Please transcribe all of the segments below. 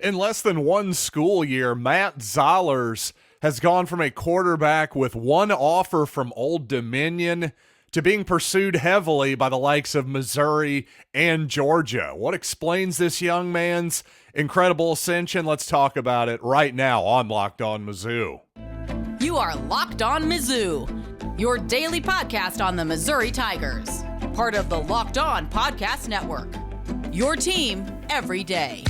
In less than one school year, Matt Zollers has gone from a quarterback with one offer from Old Dominion to being pursued heavily by the likes of Missouri and Georgia. What explains this young man's incredible ascension? Let's talk about it right now on Locked On Mizzou. You are Locked On Mizzou, your daily podcast on the Missouri Tigers, part of the Locked On Podcast Network, your team every day.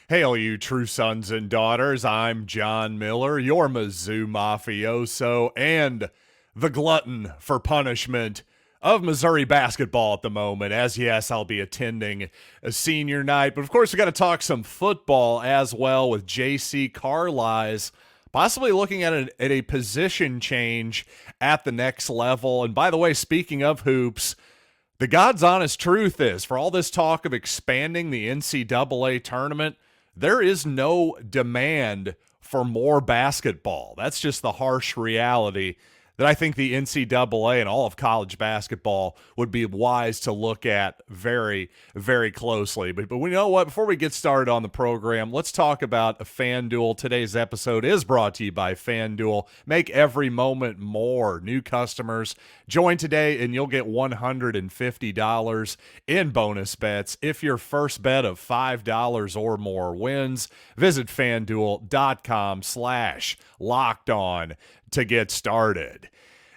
Hey, all you true sons and daughters, I'm John Miller, your Mizzou mafioso and the glutton for punishment of Missouri basketball at the moment. As yes, I'll be attending a senior night, but of course we got to talk some football as well with JC Carlies possibly looking at a position change at the next level. And by the way, speaking of hoops, the God's honest truth is, for all this talk of expanding the NCAA tournament, there is no demand for more basketball. That's just the harsh reality that I think the NCAA and all of college basketball would be wise to look at very, very closely. But we know what? Before we get started on the program, let's talk about FanDuel. Today's episode is brought to you by FanDuel. Make every moment more. New customers, join today and you'll get $150 in bonus bets if your first bet of $5 or more wins. Visit FanDuel.com/lockedon to get started.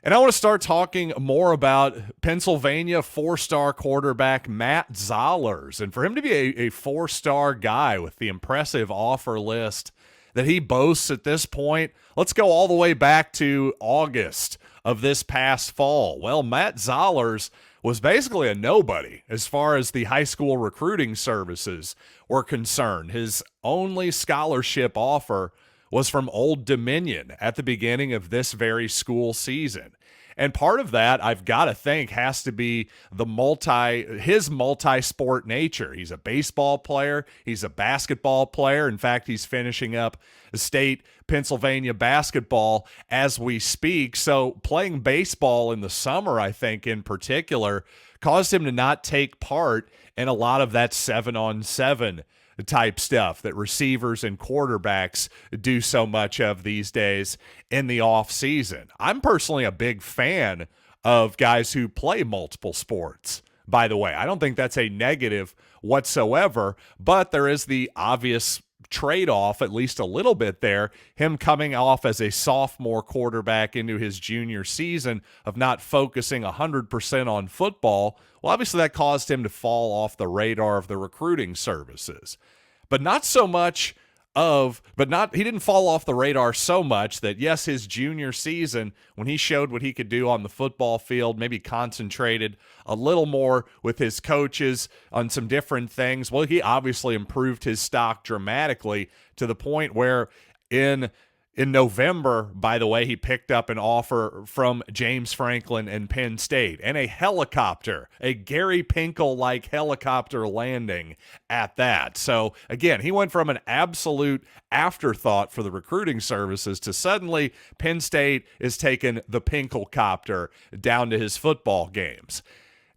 And I want to start talking more about Pennsylvania four-star quarterback Matt Zollers. And for him to be a four-star guy with the impressive offer list that he boasts at this point, let's go all the way back to August of this past fall. Well, Matt Zollers was basically a nobody as far as the high school recruiting services were concerned. His only scholarship offer was from Old Dominion at the beginning of this very school season. And part of that, I've got to think, has to be his multi-sport nature. He's a baseball player. He's a basketball player. In fact, he's finishing up state Pennsylvania basketball as we speak. So playing baseball in the summer, I think in particular, caused him to not take part in a lot of that 7-on-7 type stuff that receivers and quarterbacks do so much of these days in the off season. I'm personally a big fan of guys who play multiple sports, by the way. I don't think that's a negative whatsoever, but there is the obvious trade-off, at least a little bit there, him coming off as a sophomore quarterback into his junior season of not focusing 100% on football. Well, obviously that caused him to fall off the radar of the recruiting services. But not so much he didn't fall off the radar so much that, yes, his junior season, when he showed what he could do on the football field, maybe concentrated a little more with his coaches on some different things. Well, he obviously improved his stock dramatically to the point where in November, by the way, he picked up an offer from James Franklin and Penn State and a helicopter, a Gary Pinkel-like helicopter landing at that. So again, he went from an absolute afterthought for the recruiting services to suddenly Penn State is taking the Pinkelcopter down to his football games.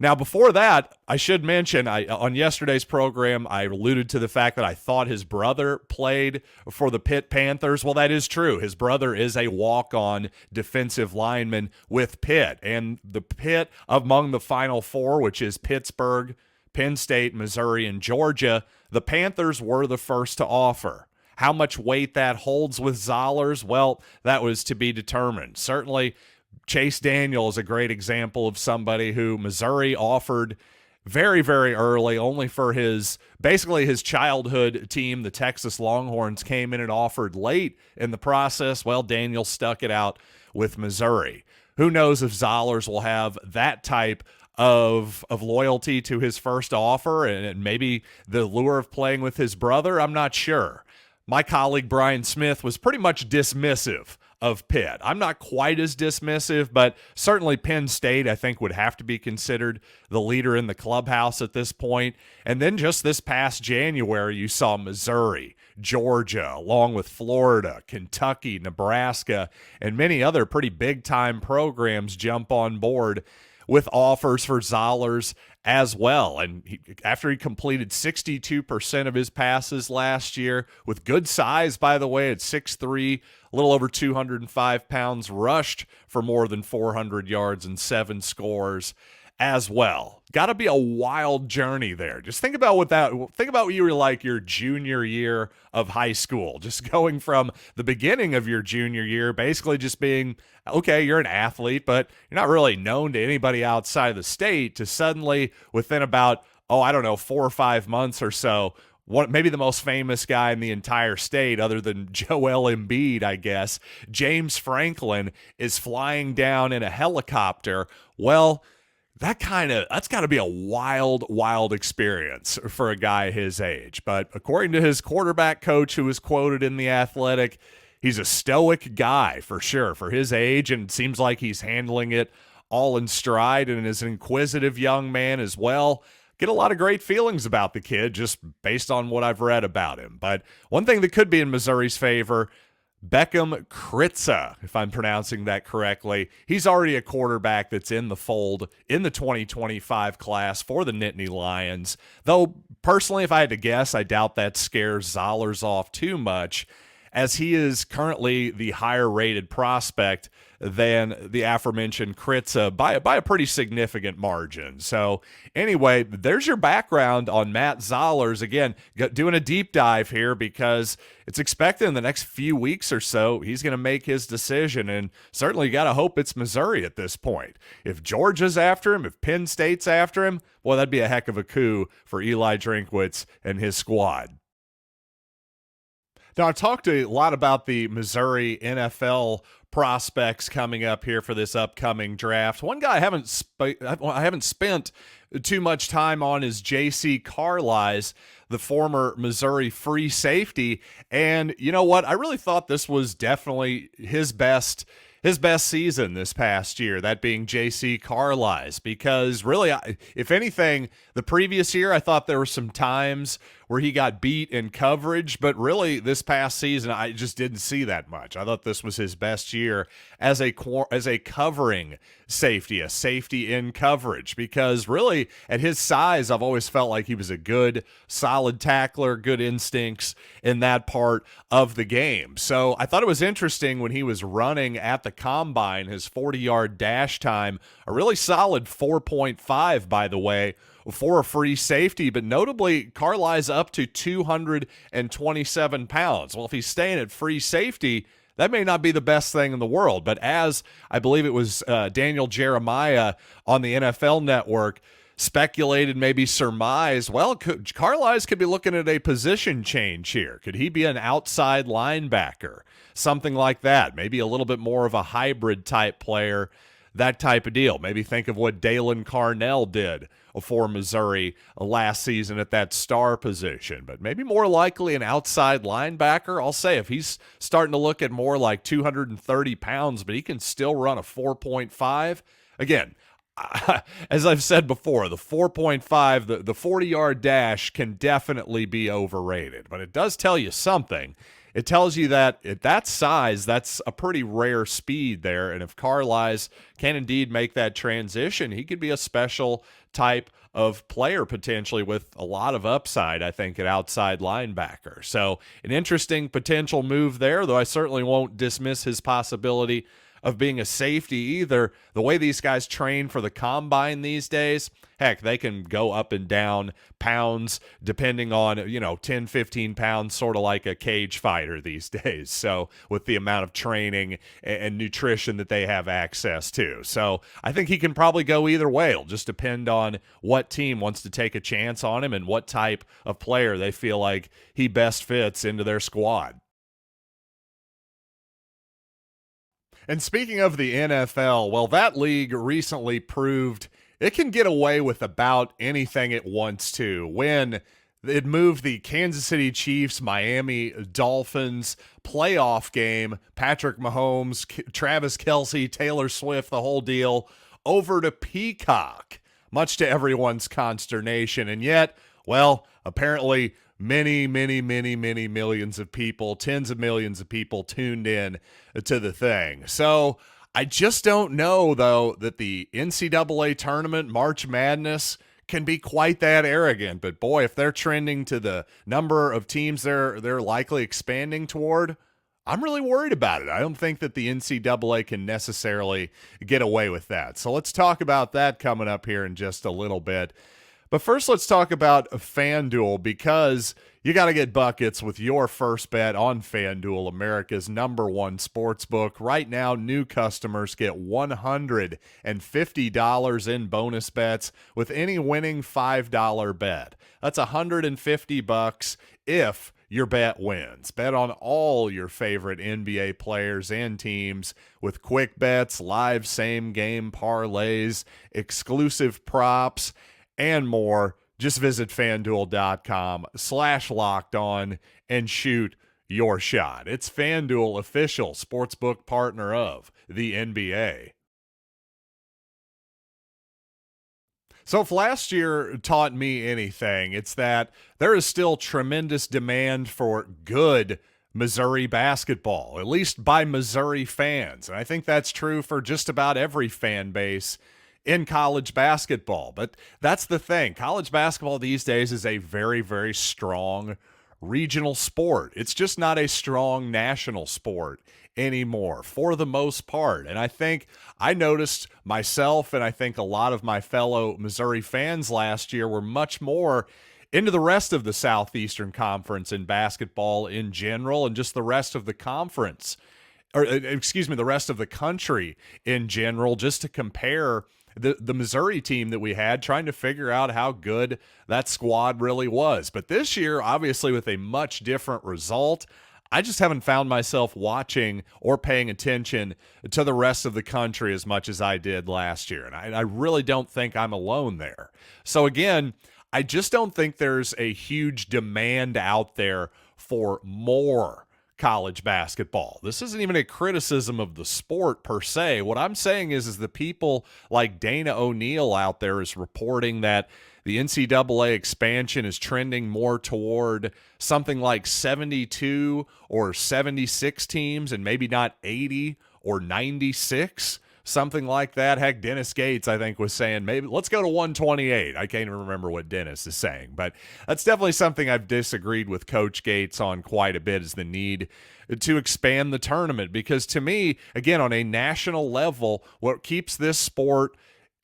Now, before that, I should mention, on yesterday's program, I alluded to the fact that I thought his brother played for the Pitt Panthers. Well, that is true. His brother is a walk-on defensive lineman with Pitt. And the Pitt, among the Final Four, which is Pittsburgh, Penn State, Missouri, and Georgia, the Panthers were the first to offer. How much weight that holds with Zollers? Well, that was to be determined. Certainly, Chase Daniel is a great example of somebody who Missouri offered very, very early, only for his childhood team, the Texas Longhorns, came in and offered late in the process. Well, Daniel stuck it out with Missouri. Who knows if Zollers will have that type of loyalty to his first offer and maybe the lure of playing with his brother? I'm not sure. My colleague Brian Smith was pretty much dismissive of Pitt. I'm not quite as dismissive, but certainly Penn State, I think, would have to be considered the leader in the clubhouse at this point. And then just this past January, you saw Missouri Georgia, along with Florida, Kentucky, Nebraska, and many other pretty big-time programs jump on board with offers for Zollers as well. And after he completed 62% of his passes last year, with good size, by the way, at 6'3", a little over 205 pounds, rushed for more than 400 yards and 7 scores as well. Got to be a wild journey there. Just think about what you were like your junior year of high school. Just going from the beginning of your junior year, basically just being, okay, you're an athlete, but you're not really known to anybody outside of the state, to suddenly within about, 4 or 5 months or so, maybe the most famous guy in the entire state other than Joel Embiid, I guess, James Franklin, is flying down in a helicopter. Well, that's got to be a wild experience for a guy his age. But according to his quarterback coach, who was quoted in The Athletic, he's a stoic guy for sure for his age, and it seems like he's handling it all in stride, and is an inquisitive young man as well. Get a lot of great feelings about the kid just based on what I've read about him. But one thing that could be in Missouri's favor, Beckham Kritza, if I'm pronouncing that correctly. He's already a quarterback that's in the fold in the 2025 class for the Nittany Lions. Though, personally, if I had to guess, I doubt that scares Zollers off too much, as he is currently the higher-rated prospect than the aforementioned Kritza by a pretty significant margin. So anyway, there's your background on Matt Zollers. Again, doing a deep dive here because it's expected in the next few weeks or so he's going to make his decision, and certainly you got to hope it's Missouri at this point. If Georgia's after him, if Penn State's after him, well, that'd be a heck of a coup for Eli Drinkwitz and his squad. Now, I talked a lot about the Missouri NFL prospects coming up here for this upcoming draft. One guy I haven't spent too much time on is J.C. Carlies, the former Missouri free safety. And you know what? I really thought this was definitely his best season this past year, that being J.C. Carlies, because really, if anything, the previous year I thought there were some times where he got beat in coverage, but really this past season I just didn't see that much. I thought this was his best year as a covering safety, a safety in coverage, because really at his size I've always felt like he was a good, solid tackler, good instincts in that part of the game. So I thought it was interesting when he was running at the combine, his 40-yard dash time, a really solid 4.5, by the way, for a free safety, but notably Carlies up to 227 pounds. Well, if he's staying at free safety, that may not be the best thing in the world, but as I believe it was Daniel Jeremiah on the NFL Network speculated, maybe surmised, well, Carlies could be looking at a position change here. Could he be an outside linebacker? Something like that. Maybe a little bit more of a hybrid type player, that type of deal. Maybe think of what Dalen Carnell did for Missouri last season at that star position, but maybe more likely an outside linebacker. I'll say if he's starting to look at more like 230 pounds, but he can still run a 4.5. Again, as I've said before, the 4.5, the 40-yard dash can definitely be overrated, but it does tell you something. It tells you that at that size, that's a pretty rare speed there. And if Carlies can indeed make that transition, he could be a special type of player potentially with a lot of upside, I think, at outside linebacker. So an interesting potential move there, though I certainly won't dismiss his possibility of being a safety either. The way these guys train for the combine these days, heck, they can go up and down pounds depending on, 10, 15 pounds, sort of like a cage fighter these days. So with the amount of training and nutrition that they have access to. So I think he can probably go either way. It'll just depend on what team wants to take a chance on him and what type of player they feel like he best fits into their squad. And speaking of the NFL, well, that league recently proved it can get away with about anything it wants to when it moved the Kansas City Chiefs, Miami Dolphins playoff game, Patrick Mahomes, Travis Kelce, Taylor Swift, the whole deal, over to Peacock, much to everyone's consternation. And yet, well, apparently many, many, many, many millions of people, tens of millions of people tuned in to the thing. So I just don't know, though, that the NCAA tournament, March Madness, can be quite that arrogant. But boy, if they're trending to the number of teams they're likely expanding toward, I'm really worried about it. I don't think that the NCAA can necessarily get away with that. So let's talk about that coming up here in just a little bit. But first, let's talk about FanDuel, because you got to get buckets with your first bet on FanDuel, America's #1 sports book. Right now, new customers get $150 in bonus bets with any winning $5 bet. That's $150 if your bet wins. Bet on all your favorite NBA players and teams with quick bets, live same-game parlays, exclusive props, and more. Just visit FanDuel.com/lockedon and shoot your shot. It's FanDuel, official sportsbook partner of the NBA. So if last year taught me anything, it's that there is still tremendous demand for good Missouri basketball, at least by Missouri fans. And I think that's true for just about every fan base in college basketball. But that's the thing. College basketball these days is a very, very strong regional sport. It's just not a strong national sport anymore for the most part. And I think I noticed myself, and I think a lot of my fellow Missouri fans last year were much more into the rest of the Southeastern Conference in basketball in general, and just the rest of the conference, or excuse me, the rest of the country in general, just to compare the Missouri team that we had, trying to figure out how good that squad really was. But this year, obviously with a much different result, I just haven't found myself watching or paying attention to the rest of the country as much as I did last year. And I really don't think I'm alone there. So again, I just don't think there's a huge demand out there for more college basketball. This isn't even a criticism of the sport per se. What I'm saying is the people like Dana O'Neill out there is reporting that the NCAA expansion is trending more toward something like 72 or 76 teams and maybe not 80 or 96. Something like that. Heck, Dennis Gates, I think, was saying maybe let's go to 128. I can't even remember what Dennis is saying, but that's definitely something I've disagreed with Coach Gates on quite a bit, is the need to expand the tournament. Because to me, again, on a national level, what keeps this sport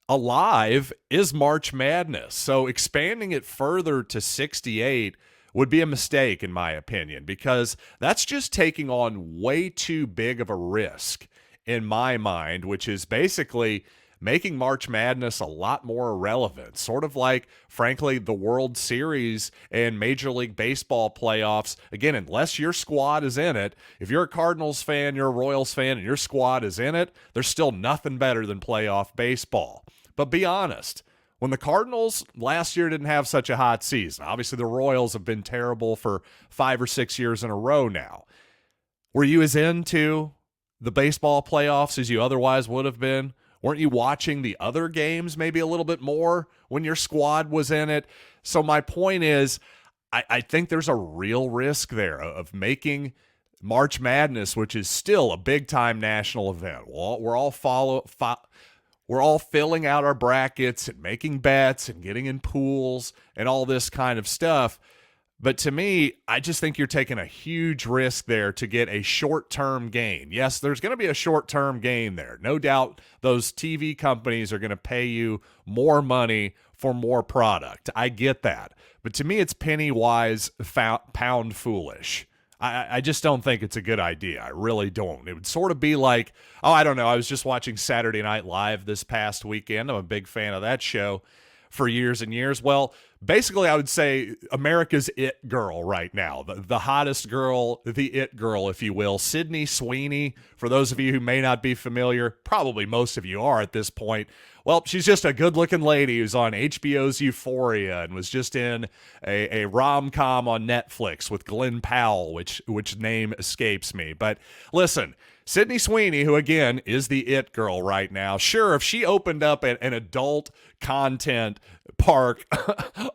alive is March Madness. So expanding it further to 68 would be a mistake, in my opinion, because that's just taking on way too big of a risk in my mind, which is basically making March Madness a lot more irrelevant. Sort of like, frankly, the World Series and Major League Baseball playoffs. Again, unless your squad is in it, if you're a Cardinals fan, you're a Royals fan, and your squad is in it, there's still nothing better than playoff baseball. But be honest, when the Cardinals last year didn't have such a hot season, obviously the Royals have been terrible for 5 or 6 years in a row now. Were you as into the baseball playoffs as you otherwise would have been? Weren't you watching the other games maybe a little bit more when your squad was in it? So my point is, I think there's a real risk there of making March Madness, which is still a big-time national event. We're all filling out our brackets and making bets and getting in pools and all this kind of stuff. But to me, I just think you're taking a huge risk there to get a short-term gain. Yes, there's going to be a short-term gain there. No doubt those TV companies are going to pay you more money for more product. I get that. But to me, it's penny wise, pound foolish. I just don't think it's a good idea. I really don't. It would sort of be like, I don't know, I was just watching Saturday Night Live this past weekend. I'm a big fan of that show for years and years. Well, basically, I would say America's it girl right now, the hottest girl, the it girl, if you will, Sydney Sweeney. For those of you who may not be familiar, probably most of you are at this point. Well, she's just a good-looking lady who's on HBO's Euphoria and was just in a rom-com on Netflix with Glenn Powell, which name escapes me. But listen, Sydney Sweeney, who again is the it girl right now, sure, if she opened up an adult content park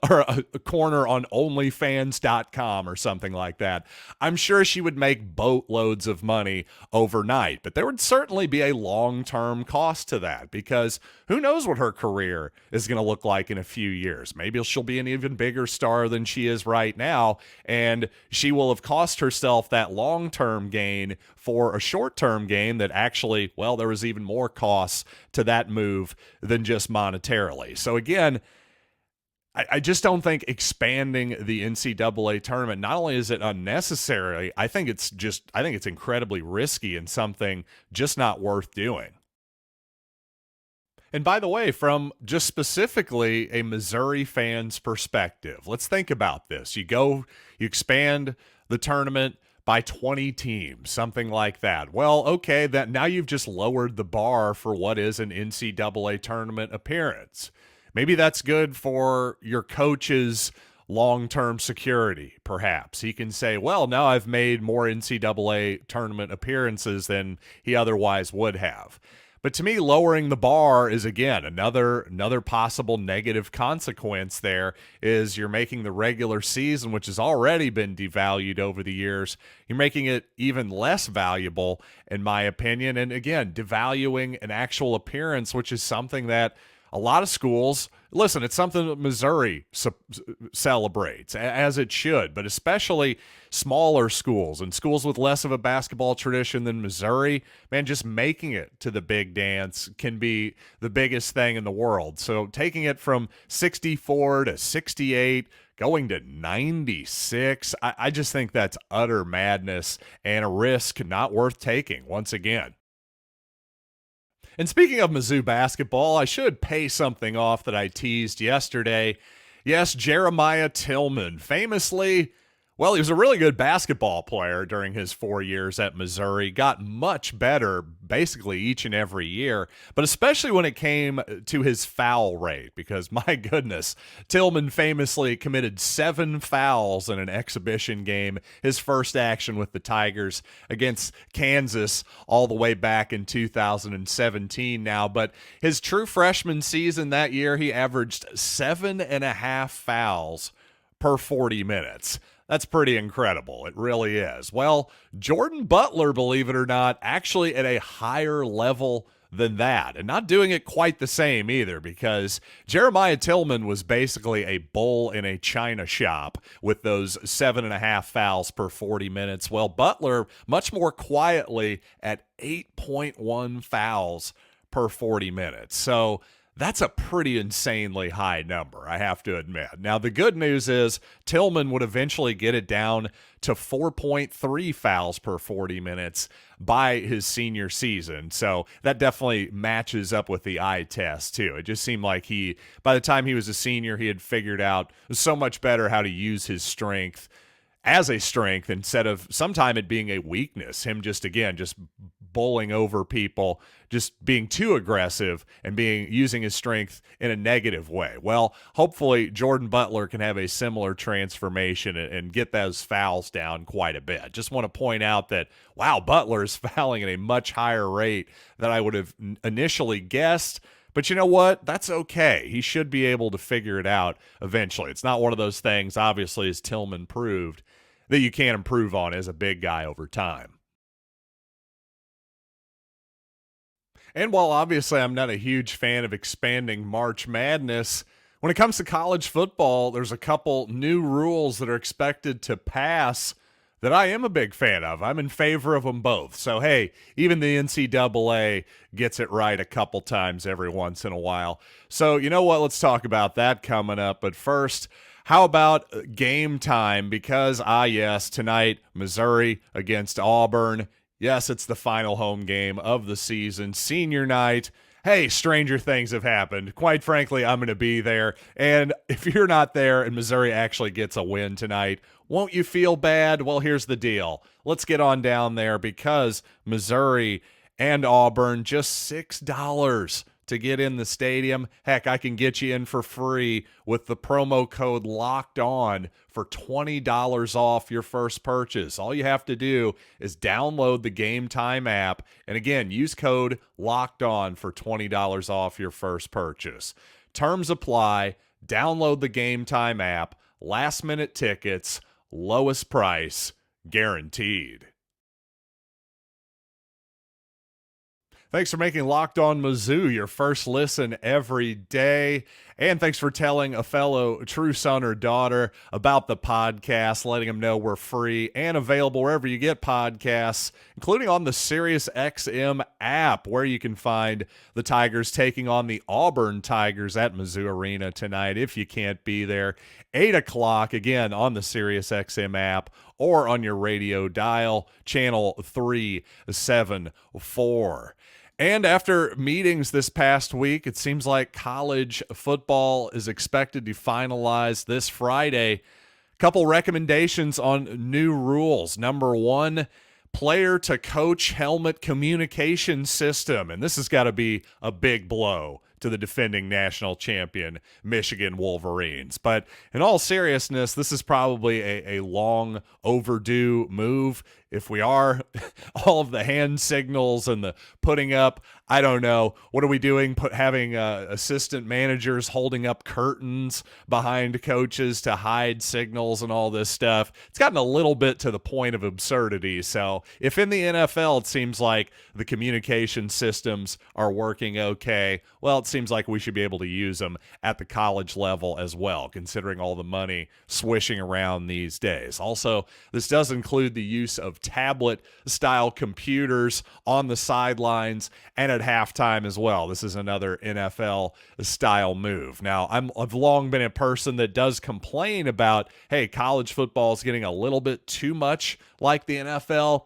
or a corner on onlyfans.com or something like that, I'm sure she would make boatloads of money overnight. But there would certainly be a long-term cost to that, because who knows what her career is going to look like in a few years. Maybe she'll be an even bigger star than she is right now, and she will have cost herself that long-term gain for a short-term gain that actually, well, there was even more costs to that move than just monetarily. So again, I just don't think expanding the NCAA tournament, not only is it unnecessary, I think it's incredibly risky and something just not worth doing. And by the way, from just specifically a Missouri fan's perspective, let's think about this. You expand the tournament by 20 teams, something like that. Well, okay, that now you've just lowered the bar for what is an NCAA tournament appearance. Maybe that's good for your coach's long-term security, perhaps. He can say, well, now I've made more NCAA tournament appearances than he otherwise would have. But to me, lowering the bar is, again, another possible negative consequence there is you're making the regular season, which has already been devalued over the years, you're making it even less valuable, in my opinion. And again, devaluing an actual appearance, which is something that a lot of schools, listen, it's something that Missouri celebrates, as it should, but especially smaller schools and schools with less of a basketball tradition than Missouri, man, just making it to the big dance can be the biggest thing in the world. So taking it from 64 to 68, going to 96, I just think that's utter madness and a risk not worth taking once again. And speaking of Mizzou basketball, I should pay something off that I teased yesterday. Yes, Jeremiah Tillman, famously, well, he was a really good basketball player during his 4 years at Missouri, got much better basically each and every year, but especially when it came to his foul rate, because my goodness, Tillman famously committed 7 fouls in an exhibition game, his first action with the Tigers against Kansas all the way back in 2017 now. But his true freshman season that year, he averaged 7.5 fouls per 40 minutes. That's pretty incredible. It really is. Well, Jordan Butler, believe it or not, actually at a higher level than that, and not doing it quite the same either, because Jeremiah Tillman was basically a bull in a china shop with those 7.5 fouls per 40 minutes. Well, Butler much more quietly at 8.1 fouls per 40 minutes. So that's a pretty insanely high number, I have to admit. Now, the good news is Tillman would eventually get it down to 4.3 fouls per 40 minutes by his senior season. So that definitely matches up with the eye test, too. It just seemed like by the time he was a senior, he had figured out so much better how to use his strength as a strength instead of sometime it being a weakness. Him just bowling over people, just being too aggressive and using his strength in a negative way. Well, hopefully Jordan Butler can have a similar transformation and get those fouls down quite a bit. Just want to point out that, wow, Butler is fouling at a much higher rate than I would have initially guessed. But you know what? That's okay. He should be able to figure it out eventually. It's not one of those things, obviously, as Tillman proved, that you can't improve on as a big guy over time. And while obviously I'm not a huge fan of expanding March Madness, when it comes to college football, there's a couple new rules that are expected to pass that I am a big fan of. I'm in favor of them both. So, hey, even the NCAA gets it right a couple times every once in a while. So, you know what? Let's talk about that coming up. But first, how about game time? Because, yes, tonight, Missouri against Auburn. Yes, it's the final home game of the season, senior night. Hey, stranger things have happened. Quite frankly, I'm going to be there. And if you're not there and Missouri actually gets a win tonight, won't you feel bad? Well, here's the deal. Let's get on down there, because Missouri and Auburn, just $6 to get in the stadium. Heck, I can get you in for free with the promo code Locked On for $20 off your first purchase. All you have to do is download the Game Time app, and again, use code Locked On for $20 off your first purchase. Terms apply. Download the Game Time app. Last-minute tickets, lowest price, guaranteed. Thanks for making Locked On Mizzou your first listen every day. And thanks for telling a fellow true son or daughter about the podcast, letting them know we're free and available wherever you get podcasts, including on the SiriusXM app, where you can find the Tigers taking on the Auburn Tigers at Mizzou Arena tonight if you can't be there. 8 o'clock, again, on the SiriusXM app or on your radio dial, channel 374. And after meetings this past week, it seems like college football is expected to finalize this Friday. A couple recommendations on new rules. Number one, player to coach helmet communication system. And this has got to be a big blow to the defending national champion Michigan Wolverines. But in all seriousness, this is probably a long overdue move. If we are, all of the hand signals and the putting up, I don't know, what are we doing? Having assistant managers holding up curtains behind coaches to hide signals and all this stuff. It's gotten a little bit to the point of absurdity. So if in the NFL it seems like the communication systems are working okay, well, it seems like we should be able to use them at the college level as well, considering all the money swishing around these days. Also, this does include the use of tablet-style computers on the sidelines and at halftime as well. This is another NFL-style move. Now, I've long been a person that does complain about, hey, college football is getting a little bit too much like the NFL.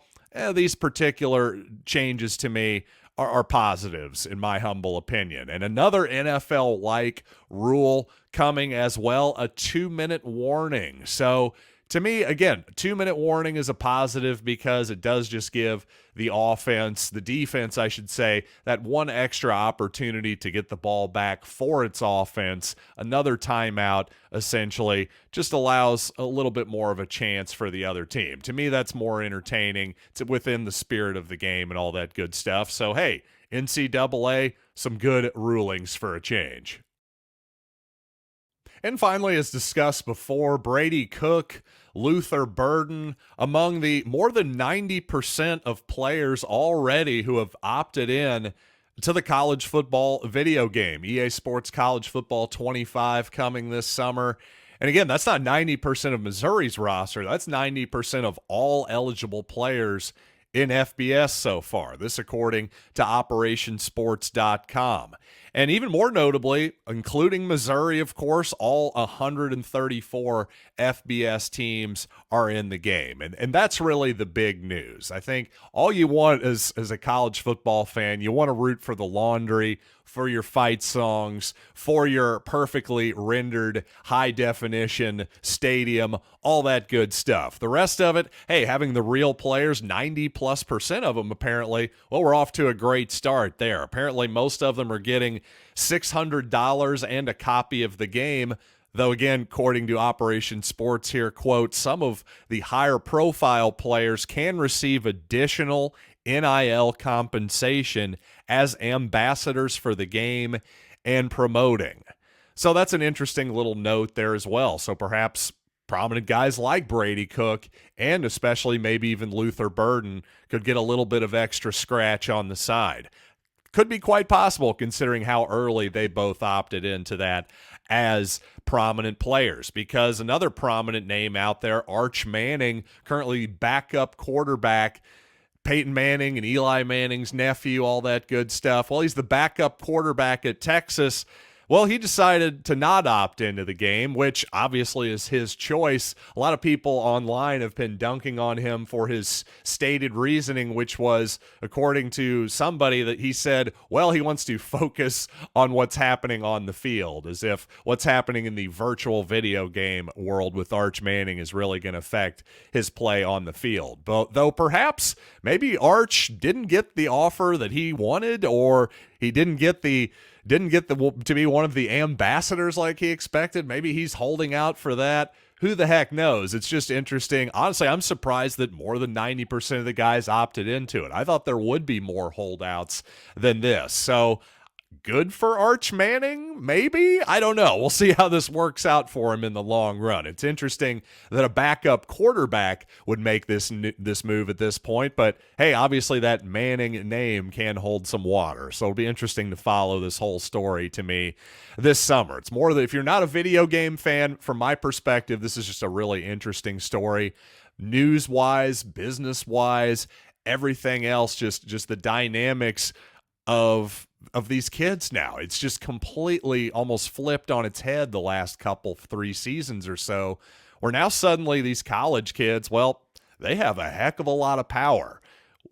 These particular changes to me are positives, in my humble opinion. And another NFL-like rule coming as well, a 2-minute warning. So to me, again, 2-minute warning is a positive because it does just give the defense, I should say, that one extra opportunity to get the ball back for its offense. Another timeout, essentially, just allows a little bit more of a chance for the other team. To me, that's more entertaining. It's within the spirit of the game and all that good stuff. So, hey, NCAA, some good rulings for a change. And finally, as discussed before, Brady Cook, Luther Burden, among the more than 90% of players already who have opted in to the college football video game. EA Sports College Football 25 coming this summer. And again, that's not 90% of Missouri's roster. That's 90% of all eligible players in FBS so far. This according to OperationSports.com. And even more notably, including Missouri, of course, all 134 FBS teams are in the game. And that's really the big news. I think all you want as a college football fan, you want to root for the laundry, for your fight songs, for your perfectly rendered high-definition stadium, all that good stuff. The rest of it, hey, having the real players, 90+% of them apparently, well, we're off to a great start there. Apparently most of them are getting $600 and a copy of the game, though again, according to Operation Sports here, quote, some of the higher profile players can receive additional NIL compensation as ambassadors for the game and promoting. So that's an interesting little note there as well. So perhaps prominent guys like Brady Cook and especially maybe even Luther Burden could get a little bit of extra scratch on the side. Could be quite possible considering how early they both opted into that as prominent players, because another prominent name out there, Arch Manning, currently backup quarterback, Peyton Manning and Eli Manning's nephew, all that good stuff. Well, he's the backup quarterback at Texas. Well, he decided to not opt into the game, which obviously is his choice. A lot of people online have been dunking on him for his stated reasoning, which was, according to somebody, that he said, well, he wants to focus on what's happening on the field, as if what's happening in the virtual video game world with Arch Manning is really going to affect his play on the field. But though perhaps maybe Arch didn't get the offer that he wanted, or he didn't get to be one of the ambassadors like he expected. Maybe he's holding out for that. Who the heck knows? It's just interesting. Honestly, I'm surprised that more than 90% of the guys opted into it. I thought there would be more holdouts than this. So good for Arch Manning, maybe? I don't know. We'll see how this works out for him in the long run. It's interesting that a backup quarterback would make this move at this point, but hey, obviously that Manning name can hold some water, so it'll be interesting to follow this whole story to me this summer. It's more that if you're not a video game fan, from my perspective, this is just a really interesting story. News-wise, business-wise, everything else, just the dynamics of these kids now. It's just completely almost flipped on its head the last couple, 3 seasons or so, where now suddenly these college kids, well, they have a heck of a lot of power.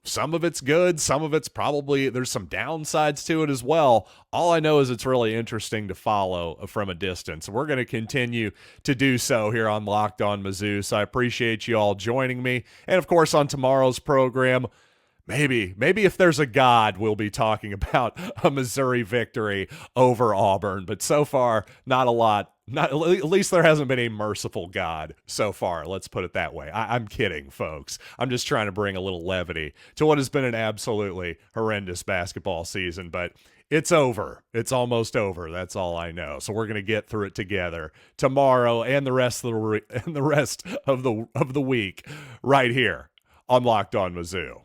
Some of it's good, some of it's probably, there's some downsides to it as well. All I know is it's really interesting to follow from a distance. We're going to continue to do so here on Locked On Mizzou, so I appreciate you all joining me. And of course, on tomorrow's program, Maybe if there's a God, we'll be talking about a Missouri victory over Auburn. But so far, not a lot. At least there hasn't been a merciful God so far. Let's put it that way. I'm kidding, folks. I'm just trying to bring a little levity to what has been an absolutely horrendous basketball season. But it's over. It's almost over. That's all I know. So we're going to get through it together tomorrow and the rest of the week right here on Locked On Mizzou.